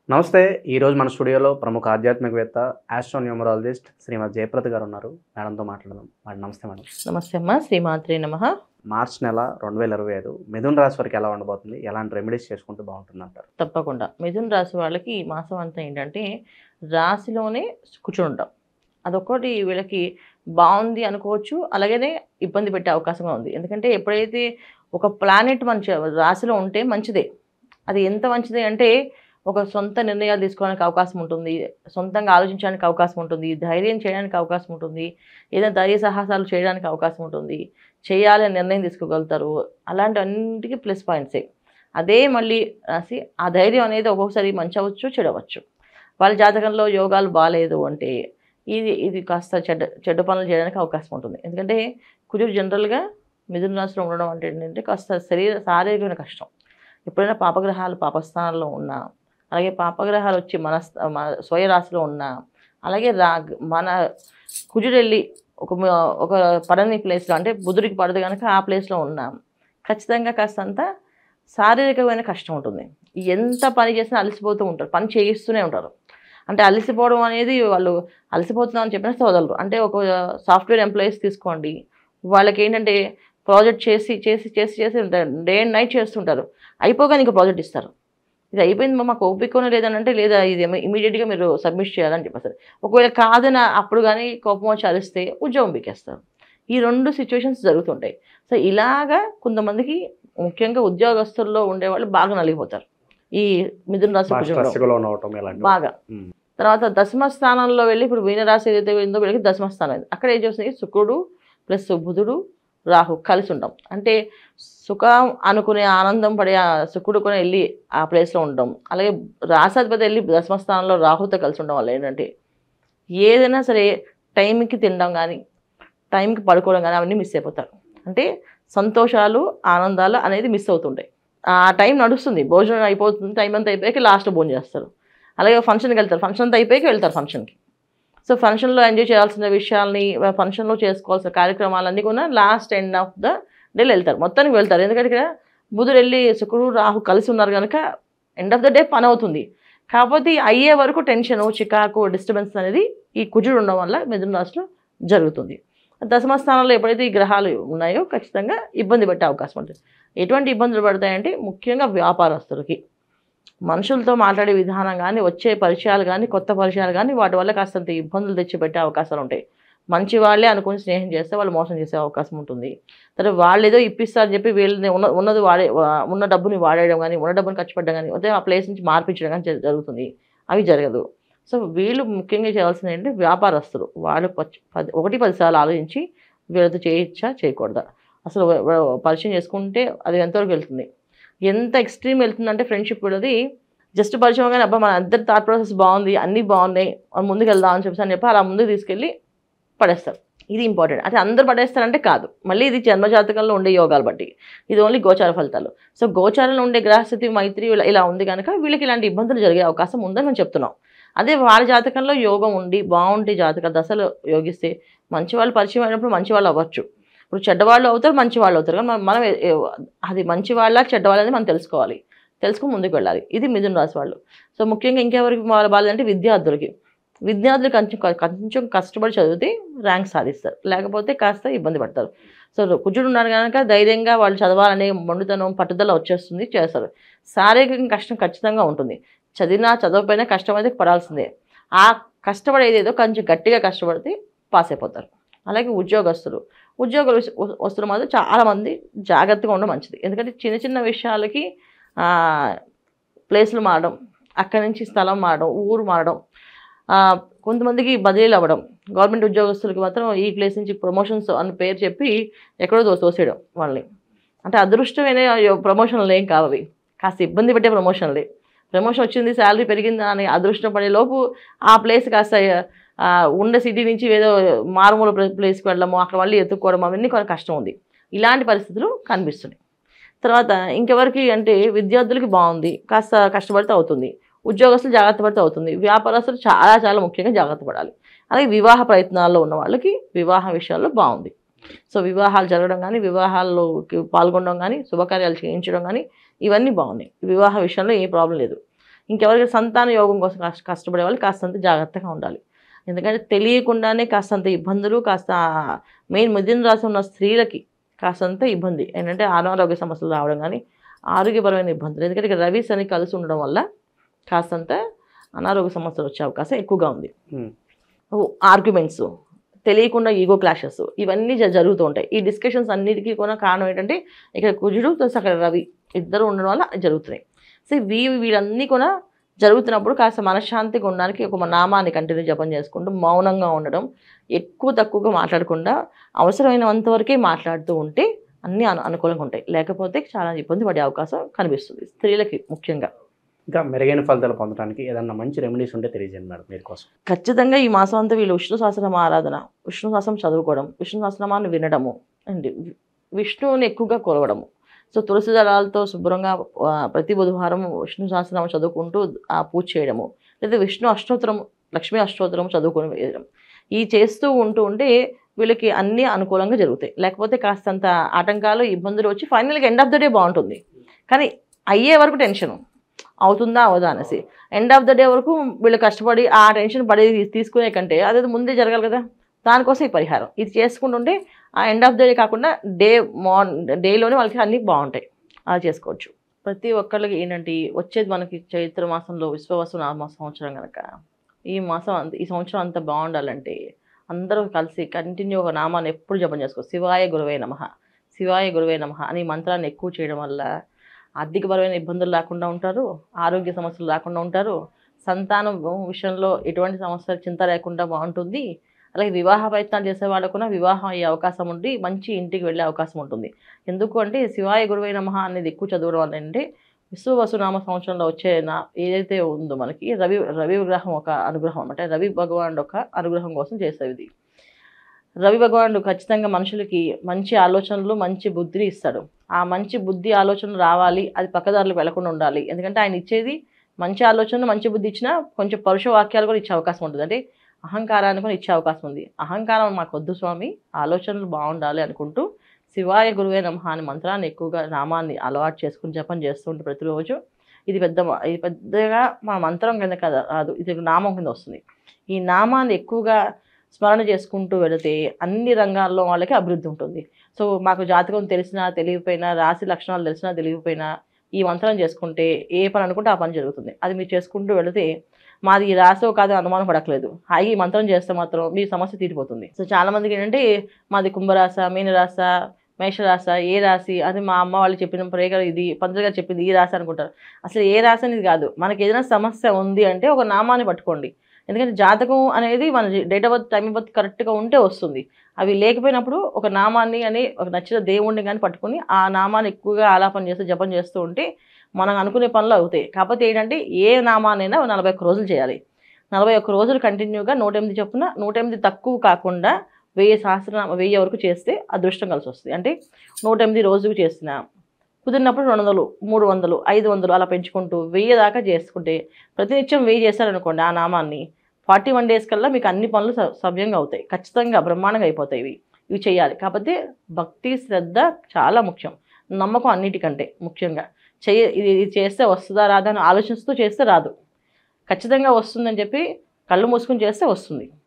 నమస్తే. ఈరోజు మన స్టూడియోలో ప్రముఖ ఆధ్యాత్మికవేత్త, ఆస్ట్రోన్యూమరాలజిస్ట్ శ్రీమతి జయప్రద గారు ఉన్నారు. మేడంతో మాట్లాడదాం. మేడం నమస్తే. మేడం నమస్తే అమ్మా. శ్రీమాత్రే నమః. మార్చ్ నెల 2025 మిథున రాశి వారికి ఎలా ఉండబోతుంది, ఎలాంటి రెమెడీస్ చేసుకుంటే బాగుంటుంది అంటారు? తప్పకుండా మిథున రాశి వాళ్ళకి ఈ మాసం అంతా ఏంటంటే రాశిలోనే కూర్చుంటాం. అదొక్కటి వీళ్ళకి బాగుంది అనుకోవచ్చు, అలాగనే ఇబ్బంది పెట్టే అవకాశం ఉంది. ఎందుకంటే ఎప్పుడైతే ఒక ప్లానెట్ మన రాశిలో ఉంటే మంచిదే. అది ఎంత మంచిది అంటే ఒక సొంత నిర్ణయాలు తీసుకోవడానికి అవకాశం ఉంటుంది, సొంతంగా ఆలోచించడానికి అవకాశం ఉంటుంది, ధైర్యం చేయడానికి అవకాశం ఉంటుంది, ఏదైనా ధైర్య సాహసాలు చేయడానికి అవకాశం ఉంటుంది, చేయాలని నిర్ణయం తీసుకోగలుగుతారు. అలాంటి అన్నింటికి ప్లస్ పాయింట్సే. అదే మళ్ళీ రాసి ఆ ధైర్యం అనేది ఒక్కొక్కసారి మంచి అవ్వచ్చు, చెడవచ్చు. వాళ్ళ జాతకంలో యోగాలు బాగాలేదు అంటే ఇది కాస్త చెడ్డ పనులు చేయడానికి అవకాశం ఉంటుంది. ఎందుకంటే కుజుడు జనరల్గా మిథున రాశిలో ఉండడం అంటే ఏంటంటే కాస్త శారీరకమైన కష్టం. ఎప్పుడైనా పాపగ్రహాలు పాపస్థానంలో ఉన్నా, అలాగే పాపగ్రహాలు వచ్చి మన స్వయ రాశిలో ఉన్నా, అలాగే మన కుజుడు వెళ్ళి ఒక పడని ప్లేస్లో అంటే బుధుడికి పడదు కనుక ఆ ప్లేస్లో ఉన్నాం, ఖచ్చితంగా కాస్తంత శారీరకమైన కష్టం ఉంటుంది. ఎంత పని చేసినా అలసిపోతూ ఉంటారు, పని చేయిస్తూనే ఉంటారు. అంటే అలసిపోవడం అనేది వాళ్ళు అలసిపోతున్నామని చెప్పినా వదలరు. అంటే ఒక సాఫ్ట్వేర్ ఎంప్లాయీస్ తీసుకోండి, వాళ్ళకి ఏంటంటే ప్రాజెక్ట్ చేసి చేసి చేసి చేసి డే అండ్ నైట్ చేస్తుంటారు. అయిపోగానే ఇంకా ప్రాజెక్ట్ ఇస్తారు. ఇది అయిపోయింది మాకు ఓపికనే లేదని అంటే, లేదా ఇది ఇమీడియట్గా మీరు సబ్మిట్ చేయాలని చెప్పేస్తారు. ఒకవేళ కాదని అప్పుడు కానీ కోపం వచ్చి అరిస్తే ఉద్యోగం పీకేస్తారు. ఈ రెండు సిచ్యువేషన్స్ జరుగుతుంటాయి. సో ఇలాగా కొంతమందికి ముఖ్యంగా ఉద్యోగస్తుల్లో ఉండేవాళ్ళు బాగా నలిగిపోతారు ఈ మిథున రాశి బాగా. తర్వాత దశమ స్థానంలో వెళ్ళి ఇప్పుడు మీనరాశి ఏదైతే ఉందో వీళ్ళకి దశమ స్థానం. అక్కడ ఏం చేస్తుంది, శుక్రుడు ప్లస్ బుధుడు రాహు కలిసి ఉంటాం. అంటే సుఖం అనుకునే ఆనందం పడే శుక్రుడు కూడా వెళ్ళి ఆ ప్లేస్లో ఉండడం, అలాగే రాశాధిపతి వెళ్ళి దశమస్థానంలో రాహుతో కలిసి ఉండడం వల్ల ఏంటంటే ఏదైనా సరే టైంకి తినడం కానీ టైంకి పడుకోవడం కానీ అవన్నీ మిస్ అయిపోతారు. అంటే సంతోషాలు ఆనందాలు అనేది మిస్ అవుతుంటాయి. ఆ టైం నడుస్తుంది, భోజనం అయిపోతుంది, టైం అంతా అయిపోయాక లాస్ట్ భోజనం చేస్తారు. అలాగే ఫంక్షన్కి వెళ్తారు, ఫంక్షన్ అంతా అయిపోయాక వెళ్తారు ఫంక్షన్కి. సో ఫంక్షన్లో ఎంజాయ్ చేయాల్సిన విషయాల్ని, ఫంక్షన్లో చేసుకోవాల్సిన కార్యక్రమాలన్నీ కూడా లాస్ట్ ఎండ్ ఆఫ్ ద డేలో వెళ్తారు, మొత్తానికి వెళ్తారు. ఎందుకంటే ఇక్కడ బుధుడు వెళ్ళి శుక్రుడు రాహు కలిసి ఉన్నారు కనుక ఎండ్ ఆఫ్ ద డే పని అవుతుంది. కాకపోతే అయ్యే వరకు టెన్షను, చికాకు, డిస్టర్బెన్స్ అనేది ఈ కుజుడు ఉండడం వల్ల మిథున రాశిలో జరుగుతుంది. దశమ స్థానంలో ఎప్పుడైతే ఈ గ్రహాలు ఉన్నాయో ఖచ్చితంగా ఇబ్బంది పెట్టే అవకాశం ఉంటుంది. ఎటువంటి ఇబ్బందులు పడతాయంటే ముఖ్యంగా వ్యాపారస్తులకి, మనుషులతో మాట్లాడే విధానం కానీ, వచ్చే పరిచయాలు కానీ, కొత్త పరిచయాలు కానీ, వాటి వల్ల కాస్తంత ఇబ్బందులు తెచ్చిపెట్టే అవకాశాలు ఉంటాయి. మంచి వాళ్ళే అనుకుని స్నేహం చేస్తే వాళ్ళు మోసం చేసే అవకాశం ఉంటుంది. తర్వాత వాళ్ళు ఏదో ఇప్పిస్తారని చెప్పి వీళ్ళని ఉన్నది ఉన్న డబ్బుని వాడేయడం కానీ, ఉన్న డబ్బుని ఖర్చు పెట్టడం కానీ, అయితే ఆ ప్లేస్ నుంచి మార్పించడం కానీ జరుగుతుంది. అవి జరగదు. సో వీళ్ళు ముఖ్యంగా చేయాల్సింది ఏంటంటే వ్యాపారస్తులు, వాళ్ళు 1-10 సార్లు ఆలోచించి వీళ్ళతో చేయొచ్చా చేయకూడదా, అసలు పరిచయం చేసుకుంటే అది ఎంతవరకు వెళ్తుంది, ఎంత ఎక్స్ట్రీమ్ వెళ్తుందంటే ఫ్రెండ్షిప్ వీళ్ళది జస్ట్ పరిచయం కానీ అబ్బా మన అందరి థాట్ ప్రాసెస్ బాగుంది, అన్నీ బాగున్నాయి, ముందుకు వెళ్దాం అని చెప్పి అలా ముందుకు తీసుకెళ్ళి పడేస్తారు. ఇది ఇంపార్టెంట్. అంటే అందరు పడేస్తారంటే కాదు, మళ్ళీ ఇది జన్మజాతకంలో ఉండే యోగాలు బట్టి, ఇది ఓన్లీ గోచార ఫలితాలు. సో గోచారంలో ఉండే గ్రహస్థితి మైత్రి ఇలా ఉంది కనుక వీళ్ళకి ఇలాంటి ఇబ్బందులు జరిగే అవకాశం ఉందని మనం చెప్తున్నాం. అదే వాళ్ళ జాతకంలో యోగం ఉండి బాగుంటే జాతక దశలు యోగిస్తే మంచి వాళ్ళు పరిచయం అయినప్పుడు మంచి వాళ్ళు అవ్వచ్చు. ఇప్పుడు చెడ్డవాళ్ళు అవుతారు, మంచి వాళ్ళు అవుతారు. కానీ మనం అది మంచి వాళ్ళ చెడ్డవాళ్ళు అనేది మనం తెలుసుకోవాలి, తెలుసుకుని ముందుకు వెళ్ళాలి. ఇది మిథున రాశి వాళ్ళు. సో ముఖ్యంగా ఇంకెవరికి బాగాలంటే విద్యార్థులు కొంచెం కష్టపడి చదివితే ర్యాంక్ సాధిస్తారు, లేకపోతే కాస్త ఇబ్బంది పడతారు. సో కుజుడు ఉన్నాడు కనుక ధైర్యంగా వాళ్ళు చదవాలనే మొండితనం, పట్టుదల వచ్చేస్తుంది, చేస్తారు. శారీరక కష్టం ఖచ్చితంగా ఉంటుంది. చదవకపోయినా కష్టం అయితే పడాల్సిందే. ఆ కష్టపడేదేదో కొంచెం గట్టిగా కష్టపడితే పాస్ అయిపోతారు. అలాగే ఉద్యోగస్తులు వస్తున్న మాత్రం చాలామంది జాగ్రత్తగా ఉండడం మంచిది. ఎందుకంటే చిన్న చిన్న విషయాలకి ప్లేసులు మారడం, అక్కడి నుంచి స్థలం మారడం, ఊరు మారడం, కొంతమందికి బదిలీలు అవ్వడం. గవర్నమెంట్ ఉద్యోగస్తులకి మాత్రం ఈ ప్లేస్ నుంచి ప్రమోషన్స్ అని పేరు చెప్పి ఎక్కడో తోసేయడం వాళ్ళని. అంటే అదృష్టమైన ప్రమోషన్లు ఏం కావవి, కాస్త ఇబ్బంది పెట్టే ప్రమోషన్లే. ప్రమోషన్ వచ్చింది, శాలరీ పెరిగిందా అని అదృష్టం పడే లోపు ఆ ప్లేస్ కాస్త ఉండే సిటీ నుంచి ఏదో మారుమూల ప్లేస్కి వెళ్ళడము, అక్కడ మళ్ళీ ఎత్తుక్కోవడం, అవన్నీ కొంచెం కష్టం ఉంది. ఇలాంటి పరిస్థితులు కనిపిస్తున్నాయి. తర్వాత ఇంకెవరికి అంటే విద్యార్థులకి బాగుంది, కాస్త కష్టపడితే అవుతుంది. ఉద్యోగస్తులు జాగ్రత్త పడితే అవుతుంది. వ్యాపారస్తులు చాలా చాలా ముఖ్యంగా జాగ్రత్త పడాలి. అలాగే వివాహ ప్రయత్నాల్లో ఉన్న వాళ్ళకి వివాహ విషయాల్లో బాగుంది. సో వివాహాలు జరగడం కానీ, వివాహాల్లోకి పాల్గొనడం కానీ, శుభకార్యాలు చేయించడం కానీ ఇవన్నీ బాగున్నాయి. వివాహ విషయంలో ఏ ప్రాబ్లం లేదు. ఇంకెవరికి సంతాన యోగం కోసం కష్టపడే వాళ్ళు కాస్తంత జాగ్రత్తగా ఉండాలి. ఎందుకంటే తెలియకుండానే కాస్తంత ఇబ్బందులు, కాస్త మెయిన్ మిథున రాశి ఉన్న స్త్రీలకి కాస్తంత ఇబ్బంది ఏంటంటే అనారోగ్య సమస్యలు రావడం కానీ ఆరోగ్యపరమైన ఇబ్బందులు. ఎందుకంటే ఇక్కడ రవి శని కలిసి ఉండడం వల్ల కాస్తంత అనారోగ్య సమస్యలు వచ్చే అవకాశం ఎక్కువగా ఉంది. ఆర్గ్యుమెంట్స్, తెలియకుండా ఈగో క్లాషెస్ ఇవన్నీ జరుగుతూ ఉంటాయి. ఈ డిస్కషన్స్ అన్నిటికీ కూడా కారణం ఏంటంటే ఇక్కడ కుజుడు ప్లస్ అక్కడ రవి ఇద్దరు ఉండడం వల్ల జరుగుతున్నాయి. సో వీళ్ళన్నీ కూడా జరుగుతున్నప్పుడు కాస్త మనశ్శాంతిగా ఉండడానికి ఒక నామాన్ని కంటిన్యూ జపం చేసుకుంటూ మౌనంగా ఉండడం, ఎక్కువ తక్కువగా మాట్లాడకుండా అవసరమైనంత వరకే మాట్లాడుతూ ఉంటే అన్నీ అనుకూలంగా ఉంటాయి. లేకపోతే చాలా ఇబ్బంది పడే అవకాశం కనిపిస్తుంది స్త్రీలకి ముఖ్యంగా. ఇంకా మెరుగైన ఫలితాలు పొందడానికి ఏదన్నా మంచి రెమెడీస్ ఉంటే తెలియజేయండి మేడం మీరు కోసం. ఖచ్చితంగా ఈ మాసం అంతా వీళ్ళు విష్ణు సహస్రనామ ఆరాధన, విష్ణు సహస్రం చదువుకోవడం, విష్ణు సహస్రనామాన్ని వినడము అండ్ విష్ణువుని ఎక్కువగా కొలవడము. సో తులసి దళాలతో శుభ్రంగా ప్రతి బుధవారం విష్ణు సహస్రనామం చదువుకుంటూ పూజ చేయడము, లేదా విష్ణు అష్టోత్తరం, లక్ష్మీ అష్టోత్తరం చదువుకొని వేయడం, ఈ చేస్తూ ఉంటే వీళ్ళకి అన్నీ అనుకూలంగా జరుగుతాయి. లేకపోతే కాస్తంత ఆటంకాలు ఇబ్బందులు వచ్చి ఫైనల్గా ఎండ్ ఆఫ్ ద డే బాగుంటుంది, కానీ అయ్యే వరకు టెన్షన్ అవుతుందా అవదా అనేసి ఎండ్ ఆఫ్ ద డే వరకు వీళ్ళు కష్టపడి ఆ టెన్షన్ పడి తీసుకునే కంటే అదేదో ముందే జరగాలి కదా, దానికోసం ఈ పరిహారం ఇది చేసుకుంటుంటే ఆ ఎండ్ ఆఫ్ ద డే కాకుండా డేలోనే వాళ్ళకి అన్నీ బాగుంటాయి. అలా చేసుకోవచ్చు. ప్రతి ఒక్కళ్ళకి ఏంటంటే వచ్చేది మనకి చైత్ర మాసంలో విశ్వవసు నామ సంవత్సరం కనుక ఈ సంవత్సరం అంతా బాగుండాలంటే అందరూ కలిసి కంటిన్యూ ఒక నామాన్ని ఎప్పుడు జపం చేసుకోవచ్చు. శివాయ గురువే నమః, శివాయ గురువే నమః అని మంత్రాన్ని ఎక్కువ చేయడం వల్ల ఆర్థికపరమైన ఇబ్బందులు లేకుండా ఉంటారు, ఆరోగ్య సమస్యలు లేకుండా ఉంటారు, సంతానం విషయంలో ఎటువంటి సమస్యలు చింత లేకుండా బాగుంటుంది. అలాగే వివాహ ప్రయత్నాలు చేసే వాళ్ళకు కూడా వివాహం అయ్యే అవకాశం ఉండి మంచి ఇంటికి వెళ్ళే అవకాశం ఉంటుంది. ఎందుకు అంటే శివాయ గురువే నమః అనేది ఎక్కువ చదవడం వల్ల అంటే విశ్వవసునామ సంవత్సరంలో వచ్చే ఏదైతే ఉందో మనకి రవి విగ్రహం ఒక అనుగ్రహం అనమాట. రవి భగవానుడు ఒక అనుగ్రహం కోసం చేసేది ఇది. రవి భగవానుడు ఖచ్చితంగా మనుషులకి మంచి ఆలోచనలు, మంచి బుద్ధిని ఇస్తాడు. ఆ మంచి బుద్ధి ఆలోచనలు రావాలి, అది పక్కదారులకు వెళ్లకుండా ఉండాలి. ఎందుకంటే ఆయన ఇచ్చేది మంచి ఆలోచనలు, మంచి బుద్ధి ఇచ్చినా కొంచెం పరుష వాక్యాలు కూడా ఇచ్చే అవకాశం ఉంటుంది. అంటే అహంకారాన్ని కూడా ఇచ్చే అవకాశం ఉంది. అహంకారం మాకు వద్దు స్వామి, ఆలోచనలు బాగుండాలి అనుకుంటూ శివాయ గురువే నమః అనే మంత్రాన్ని ఎక్కువగా నామాన్ని అలవాటు చేసుకుని జపం చేస్తుంటే ప్రతిరోజు ఇది పెద్దగా మా మంత్రం కింద కదా రాదు, ఇది నామం కింద వస్తుంది. ఈ నామాన్ని ఎక్కువగా స్మరణ చేసుకుంటూ వెళితే అన్ని రంగాల్లో వాళ్ళకి అభివృద్ధి ఉంటుంది. సో మాకు జాతకం తెలిసినా తెలియకపోయినా, రాశి లక్షణాలు తెలిసినా తెలియకపోయినా ఈ మంత్రం చేసుకుంటే ఏ పని అనుకుంటే ఆ పని జరుగుతుంది. అది మీరు చేసుకుంటూ వెళితే మాది ఈ రాసో కాదో అనుమానం పడట్లేదు, హాయి ఈ మంత్రం చేస్తే మాత్రం మీ సమస్య తీరిపోతుంది. సో చాలామందికి ఏంటంటే మాది కుంభరాశ, మీనరాశ, మేషరాశ, ఏ రాశి అది మా అమ్మ వాళ్ళు చెప్పిన ప్రేగలు ఇది, పంతులు గారు చెప్పింది ఈ రాశి అనుకుంటారు. అసలు ఏ రాశి అనేది కాదు. మనకి ఏదైనా సమస్య ఉంది అంటే ఒక నామాన్ని పట్టుకోండి. ఎందుకంటే జాతకం అనేది మన date of birth, time of birth కరెక్ట్గా ఉంటే వస్తుంది. అవి లేకపోయినప్పుడు ఒక నామాన్ని అని ఒక నచ్చిన దేవుణ్ణి కానీ పట్టుకుని ఆ నామాన్ని ఎక్కువగా ఆలాపన చేస్తూ జపం చేస్తూ ఉంటే మనం అనుకునే పనులు అవుతాయి. కాకపోతే ఏంటంటే ఏ నామాన్నైనా 41 రోజులు చేయాలి. 41 రోజులు కంటిన్యూగా 108 చొప్పున, 108 తక్కువ కాకుండా 1000 వరకు చేస్తే అదృష్టం కలిసి వస్తుంది. అంటే 108 రోజులు చేసిన కుదిరినప్పుడు 200, 300, 500 అలా పెంచుకుంటూ 1000 దాకా చేసుకుంటే ప్రతినిత్యం 1000 చేశారనుకోండి ఆ నామాన్ని 41 డేస్ కల్లా మీకు అన్ని పనులు సవ్యంగా అవుతాయి. ఖచ్చితంగా బ్రహ్మాండంగా అయిపోతాయి. ఇవి చేయాలి. కాకపోతే భక్తి, శ్రద్ధ చాలా ముఖ్యం. నమ్మకం అన్నిటికంటే ముఖ్యంగా. ఇది చేస్తే వస్తుందా రాదా అని ఆలోచిస్తూ చేస్తే రాదు. ఖచ్చితంగా వస్తుందని చెప్పి కళ్ళు మూసుకుని చేస్తే వస్తుంది.